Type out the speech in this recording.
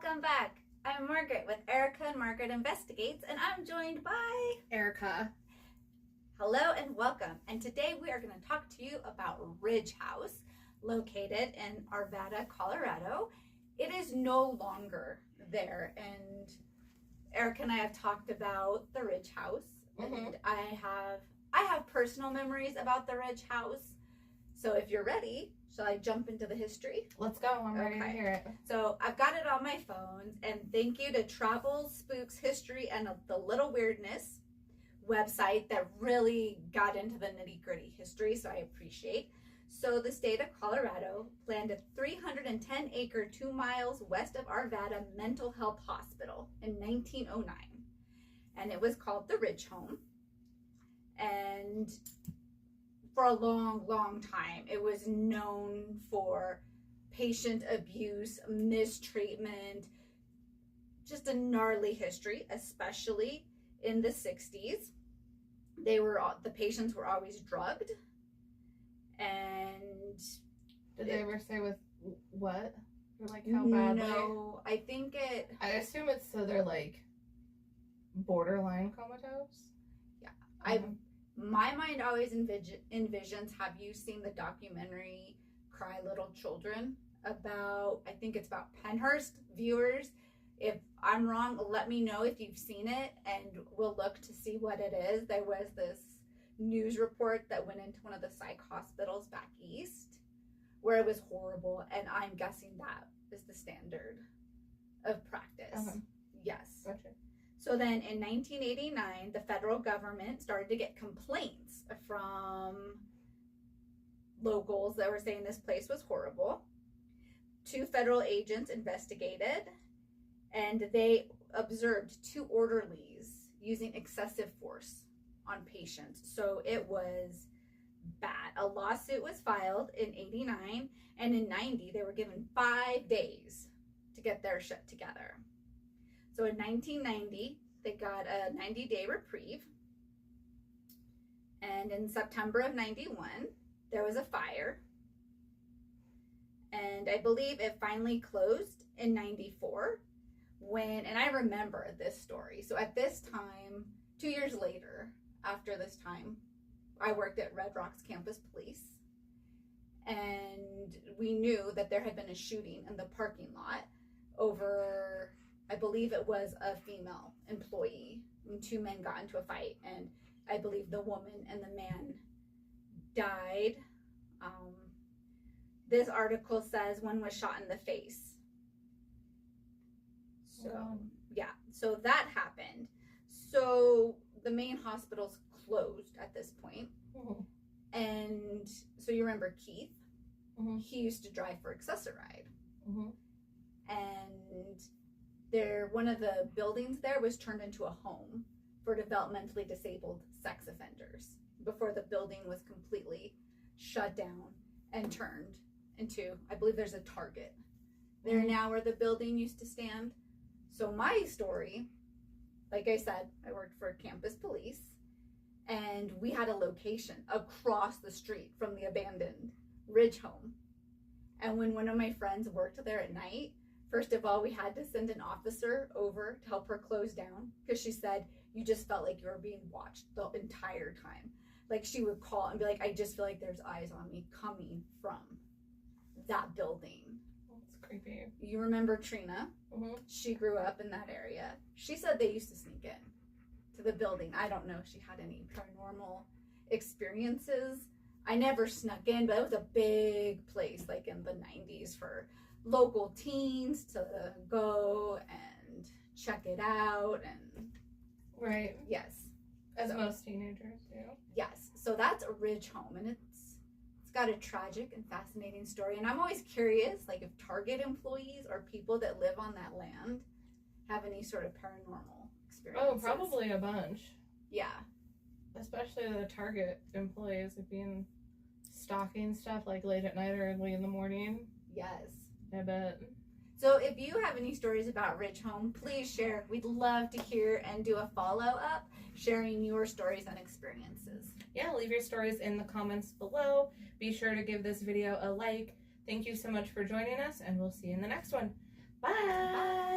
Welcome back. I'm Margaret with Erica and Margaret Investigates, and I'm joined by Erica. Hello and welcome. And today we are going to talk to you about Ridge House, located in Arvada, Colorado. It is no longer there, and Erica and I have talked about the Ridge House, and I have personal memories about the Ridge House. So if you're ready, shall I jump into the history? Let's go. I'm ready to hear it. So I've got it on my phone, and thank you to Travel, Spooks, History, and the Little Weirdness website that really got into the nitty-gritty history, so I appreciate. So the state of Colorado planned a 310-acre, 2 miles west of Arvada mental health hospital in 1909, and it was called the Ridge Home. And for a long time, it was known for patient abuse, mistreatment, just a gnarly history, especially in the 60s. The patients were always drugged. And did they ever say with what? Or like how badly? No, I assume it's so they're like borderline comatose. Yeah. My mind always envisions, have you seen the documentary Cry Little Children about, I think it's about Penhurst? Viewers, if I'm wrong, let me know if you've seen it and we'll look to see what it is. There was this news report that went into one of the psych hospitals back east where it was horrible, and I'm guessing that is the standard of practice. Yes. Gotcha. So then in 1989, the federal government started to get complaints from locals that were saying this place was horrible. 2 federal agents investigated, and they observed 2 orderlies using excessive force on patients. So it was bad. A lawsuit was filed in 89, and in 90, they were given 5 days to get their shit together. So in 1990, they got a 90-day reprieve. And in September of 91, there was a fire. And I believe it finally closed in 94 and I remember this story. So at this time, 2 years later, after this time, I worked at Red Rocks Campus Police. And we knew that there had been a shooting in the parking lot over, I believe it was a female employee. 2 men got into a fight, and I believe the woman and the man died. This article says one was shot in the face. So, yeah, so that happened. So the main hospital's closed at this point. And so you remember Keith? He used to drive for Accessoride. And one of the buildings there was turned into a home for developmentally disabled sex offenders before the building was completely shut down and turned into, I believe there's a Target there now where the building used to stand. So my story, like I said, I worked for Campus Police, and we had a location across the street from the abandoned Ridge Home. And when one of my friends worked there at night, first of all, we had to send an officer over to help her close down, because she said you just felt like you were being watched the entire time. Like, she would call and be like, I just feel like there's eyes on me coming from that building. That's creepy. You remember Trina? She grew up in that area. She said they used to sneak in to the building. I don't know if she had any paranormal experiences. I never snuck in, but it was a big place, like in the 90s, for local teens to go and check it out. And right. Yes. As most teenagers do. Yes. So that's a Ridge Home, and it's got a tragic and fascinating story. And I'm always curious, like, if Target employees or people that live on that land have any sort of paranormal experiences. Oh, probably a bunch. Yeah. Especially the Target employees have been stocking stuff like late at night or early in the morning. Yes. I bet. So if you have any stories about Ridge Home, please share. We'd love to hear and do a follow-up sharing your stories and experiences. Yeah, leave your stories in the comments below. Be sure to give this video a like. Thank you so much for joining us, and we'll see you in the next one. Bye! Bye!